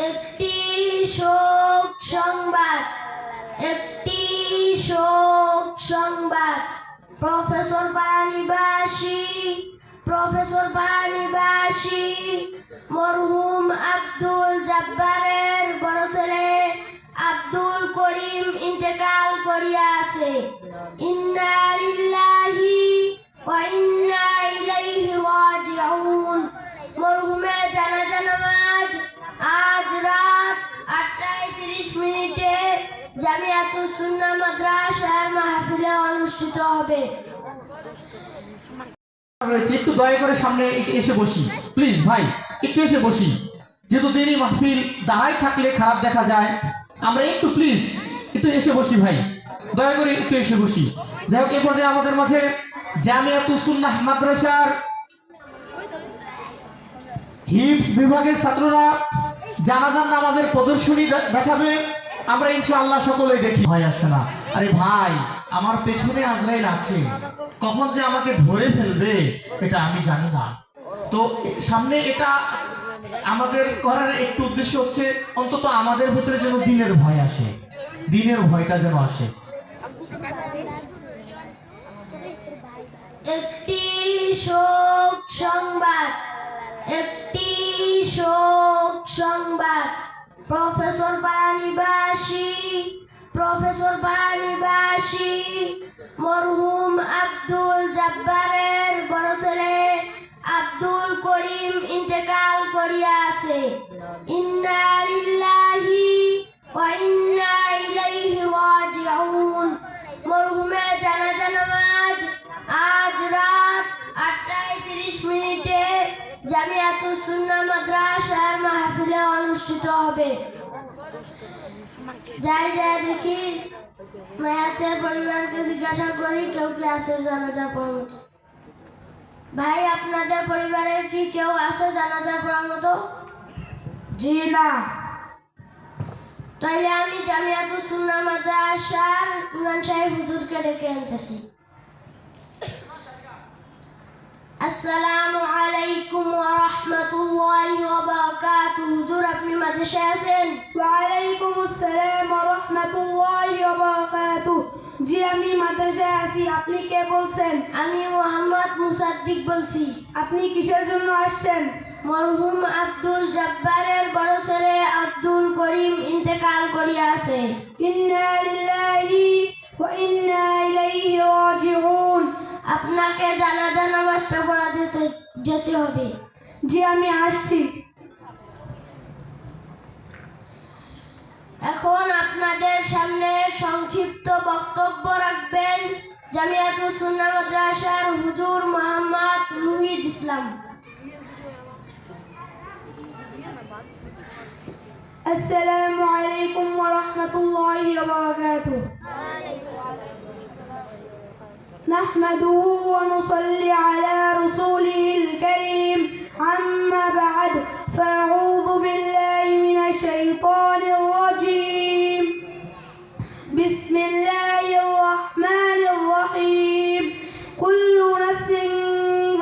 একটি শোক সংবাদ, একটি শোক সংবাদ। প্রফেসর পাড়ানিবাসী মরহুম আব্দুল জব্বারের বড় ছেলে আব্দুল করিম ইন্তেকাল করিয়াছে। ইন্না লিল্লাহি ওয়া ইন্না ইলাইহি রাজিউন। মরহুমের জানাজা নামাজ আজ রাত 8:30 জামিয়াতুস সুন্নাহ মাদ্রাসার মাহফিলে অনুষ্ঠিত হবে। একটু দয়া করে সামনে এসে বসি প্লিজ ভাই, একটু এসে বসি। যেহেতু দিনই মাহফিল দাঁড়াই থাকলে খারাপ দেখা যায়, আমরা একটু প্লিজ একটু এসে বসি ভাই, দয়া করে একটু এসে বসি। যাই হোক, এ পর্যায়ে আমাদের মাঝে জামিয়াতুস সুন্নাহ মাদ্রাসার হিফজ বিভাগের ছাত্ররা জানাজার নামাজের প্রদর্শনী দেখাবে। আমরা ইনশাআল্লাহ সকলেই দেখি। ভয় আসে না। আরে ভাই, আমার পেছনে আজরাইল আছে, কখন যে আমাকে ধরে ফেলবে এটা আমি জানি না। তো সামনে এটা আমাদের করার একটু উদ্দেশ্য হচ্ছে অন্তত আমাদের ভিতরে যেন দিনের ভয় আসে, দিনের ভয়টা যেন আসে। একটি শোক সংবাদ, একটি শোক সংবাদ। প্রফেসর পাড়ানিবাসী মরহুম আব্দুল জব্বারের বড় ছেলে আব্দুল করিম ইন্তেকাল করিয়াছে। ইন্না লিল্লাহি ওয়া ইন্না ইলাইহি রাজিউন। মরহুমের জানাজা নামাজ আজ রাত 8:30 জামিয়াতুস সুন্নাহ মাদ্রাসার মাহফিলে অনুষ্ঠিত হবে। যাই দেখি মায়াতের পরিবারকে জিজ্ঞাসা করি কেউ কি আছে জানাজা পড়ার মতো। ভাই, আপনাদের পরিবারে কি কেউ আছে জানাজা পড়ার মতো? জি না। তাইলে আমি জামিয়াতুস সুন্নাহ মাদ্রাসার ইমাম সাহেব হুজুরকে ডেকে আনতেছি। আসসালামু আলাইকুম ওয়া রাহমাতুল্লাহি ওয়া বারাকাতুহু। হুজুর, আপনি মাদ্রাসায় আছেন? ওয়া আলাইকুম আসসালাম ওয়া রাহমাতুল্লাহি ওয়া বারাকাতুহু। জি, আমি মাদ্রাসায় আছি। আপনি কে বলছেন? আমি মোহাম্মদ মুসাদ্দিক বলছি। আপনি কিসের জন্য আসছেন? মরহুম আব্দুল জব্বারের বড় ছেলে আব্দুল করিম ইন্তেকাল করিয়াছে। ইন্না লিল্লাহি ওয়া ইন্না ইলাইহি রাজিউন। আপনাকে জানাজা নামাজটা পড়া যেতে হবে। জি, আমি আসছি। এখন আপনাদের সামনে সংক্ষিপ্ত বক্তব্য রাখবেন জামিয়াতুস সুন্নাহ মাদ্রাসার হুজুর মোহাম্মদ মুহিদ ইসলাম। আসসালামু আলাইকুম ওয়া রাহমাতুল্লাহি ওয়া বারাকাতুহু। نحمده ونصلي على رسوله الكريم. أما بعد، فأعوذ بالله من الشيطان الرجيم. بسم الله الرحمن الرحيم. كل نفس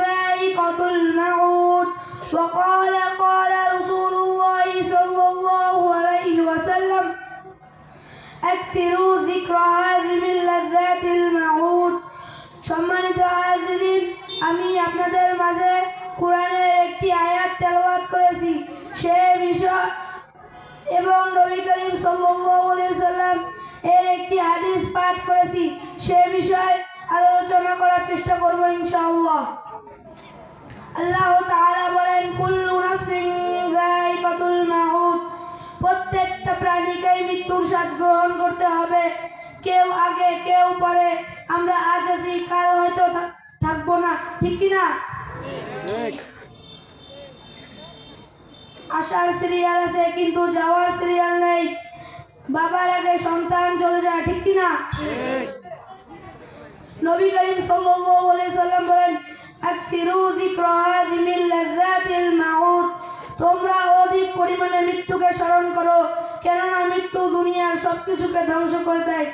ذائقة الموت. وقال رسول الله صلى الله عليه وسلم: أكثروا ذكر هذه من لذات الموت. সম্মানিত হাজিরিন, আমি আপনাদের মাঝে কোরআনের একটি আয়াত তেলাওয়াত করেছি, সে বিষয় এবং নবী করিম সাল্লাল্লাহু আলাইহি সাল্লাম এর একটি হাদিস পাঠ করেছি, সে বিষয়ে আলোচনা করার চেষ্টা করব ইনশাআল্লাহ। আল্লাহ তাআলা বলেন, কুল্লু নাফসিন যায়িকাতুল মাউত। প্রত্যেকটা প্রাণীকেই মৃত্যুর স্বাদ গ্রহণ করতে হবে, কেউ আগে কেউ পরে। আমরা আজ আছি, কাল হয়তো থাকবো না, ঠিক কিনা? আসার সিরিয়াল আছে কিন্তু যাওয়ার সিরিয়াল নেই। বাবার আগে সন্তান চলে যায়, ঠিক কিনা? নবী করিম সাল্লাল্লাহু আলাইহি সাল্লাম বলেন, আকসিরু যিকরা হাযিহি মিন লাযাতিল মাউত। তোমরা অধিক পরিমাণে মৃত্যুকে স্মরণ করো, কেননা মৃত্যু দুনিয়ার সবকিছুকে ধ্বংস করে দেয়।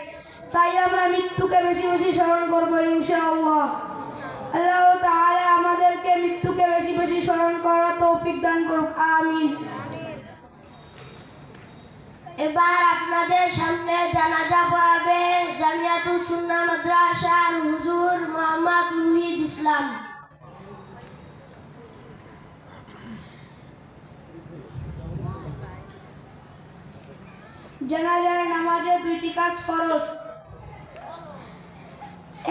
তাই আমরা মৃত্যুকে বেশি বেশি স্মরণ করবো ইনশাআল্লাহ। আল্লাহ তাআলা আমাদেরকে মৃত্যুকে বেশি বেশি স্মরণ করার তৌফিক দান করুক, আমিন। এবার আপনাদের সামনে জানাজা পড়াবে জামিয়াতুস সুন্নাহ মাদ্রাসার হুজুর মোহাম্মদ মুহিদ ইসলাম। জানাজার নামাজে দুইটি কাজ ফরজ।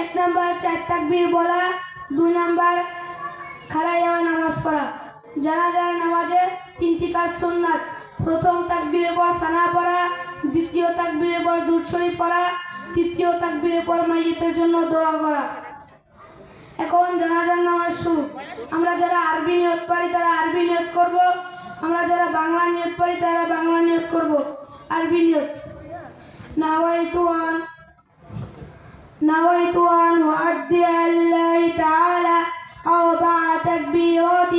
1 নাম্বার 4 তাকবীর বলা, 2 নাম্বার খাড়াইয়া নামাজ পড়া। জানাজার নামাজে 3টি কাজ সুন্নাত। প্রথম তাকবীরের পর সানা পড়া, দ্বিতীয় তাকবীরের পর দুরূদ শরীফ পড়া, তৃতীয় তাকবীরের পর মাইয়িতের জন্য দোয়া করা। এখন জানাজার নামাজ শুরু। আমরা যারা আরবি নিয়ত পারি তারা আরবি নিয়ত করব, আমরা যারা বাংলা নিয়ত পারি তারা বাংলা নিয়ত করব। আরবি নিয়ত। نويت أن أؤدي لله تعالى 4 تكبيرات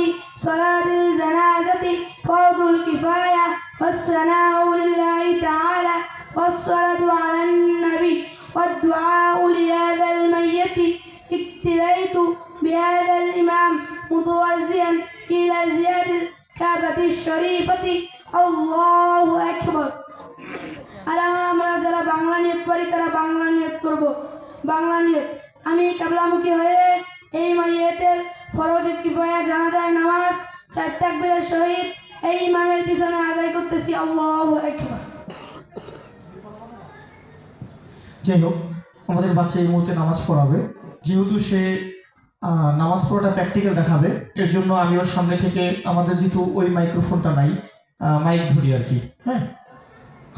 صلاة الجنازة فرض الكفاية والثناء لله تعالى والصلاة على النبي والدعاء لهذا الميت. اقتديت بهذا الإمام متوجها إلى زيارة الكعبة الشريفة. الله أكبر. আর আমরা যারা বাংলা নিয়ত পারি তারা বাংলা নিয়ত করব। বাংলা নিয়ত। আমি কিবলামুখী হয়ে এই মাইয়িতের ফরজ কিফায়া জানাজার নামাজ 4 তাকবীরের সহিত এই ইমামের পিছনে আদায় করতেছি। আল্লাহু আকবার। যাই হোক, আমাদের বাচ্চা এই মুহূর্তে নামাজ পড়াবে। যেহেতু সে নামাজ পড়াটা প্র্যাকটিক্যাল দেখাবে, এর জন্য আমি ওর সামনে থেকে আমাদের যেহেতু ওই মাইক্রোফোনটা নাই, মাইক ধরি আর কি। হ্যাঁ,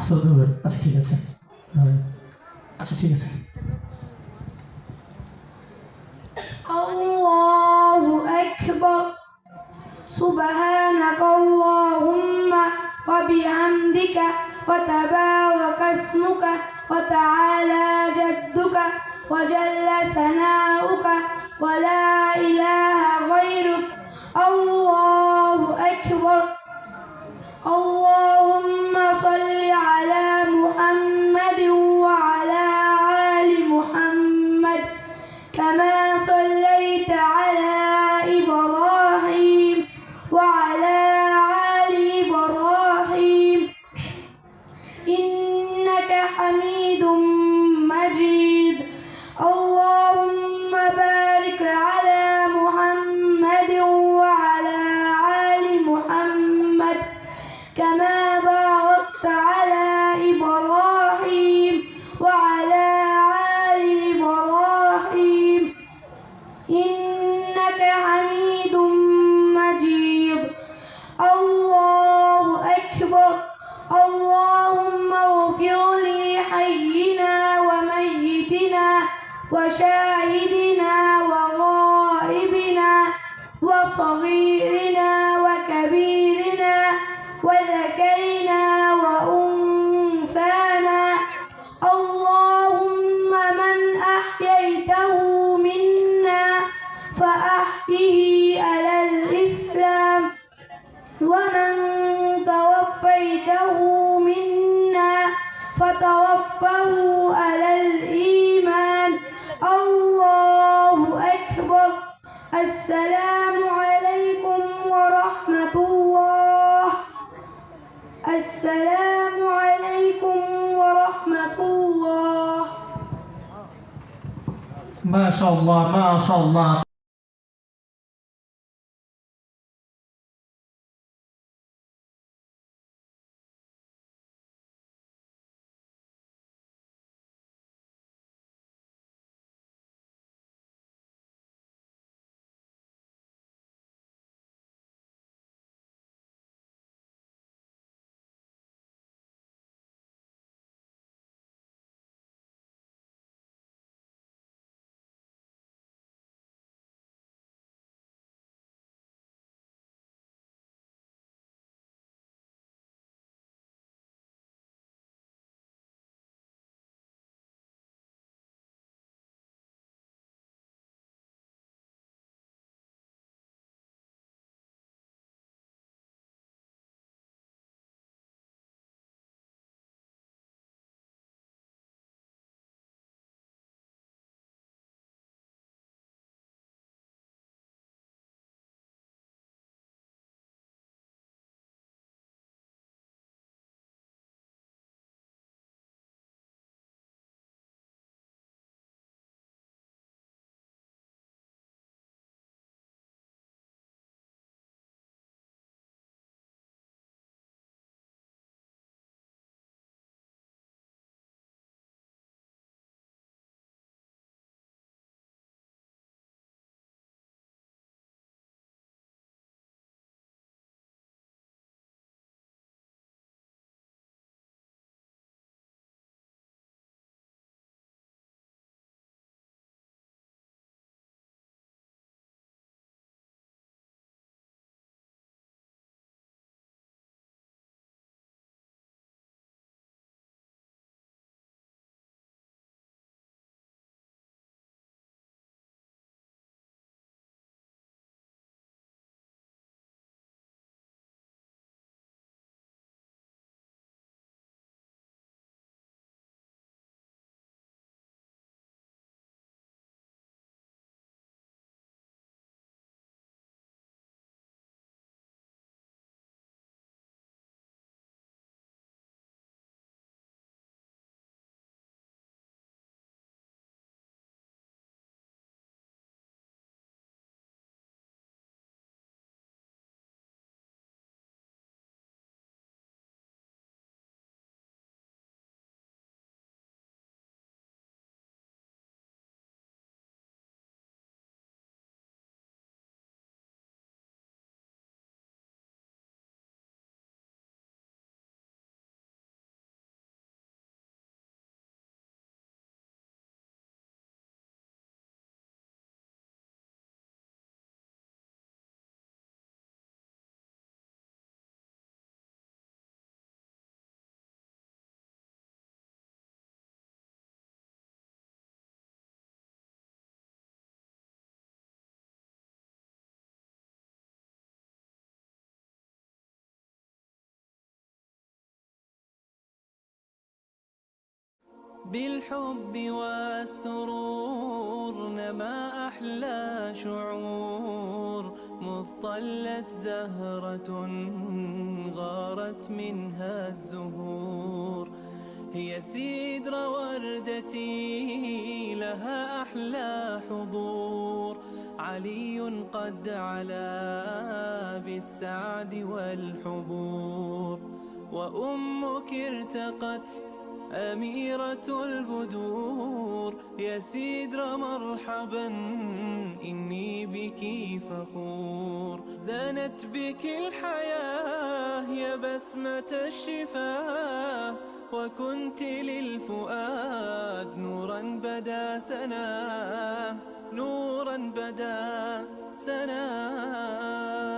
আসলে ধরবেন। আচ্ছা ঠিক আছে, আচ্ছা ঠিক আছে। আল্লাহু আকবার। সুবহানাকা আল্লাহুম্মা ওয়া বিহামদিকা ওয়া তাবারাকা ইসমুকা ওয়া তাআলা জাদ্দুকা ওয়া জাল্লা সানাউকা ওয়া লা ইলাহা গায়রুক। আল্লাহু আকবার। اللهم صل على محمد وعلى آل محمد كما صليت على إبراهيم وعلى آل إبراهيم إنك حميد مجيد. اللهم بارك على محمد وعلى آل محمد كما باركت على إبراهيم وعلى آل إبراهيم إنك حميد مجيد. الله أكبر. اللهم اغفر لحينا وميتنا وشاهدنا وغائبنا وصغيرنا وكبيرنا وذكرنا وأنثانا. اللهم من أحييته منا فأحيه على الإسلام ومن توفيته منا فتوفه على الإيمان. الله أكبر. السلام عليكم ورحمة الله. السلام عليكم ورحمة الله. ما شاء الله ما شاء الله. بالحب والسرور نما أحلى شعور مذ طلت زهرة غارت منها الزهور هي سدرة وردتي لها أحلى حضور علي قد علا بالسعد والحبور وأمك ارتقت أميرة البدور يا سدرة مرحبا إني بك فخور زانت بك الحياة يا بسمة الشفاه وكنت للفؤاد نورا بدا سناه نورا بدا سناه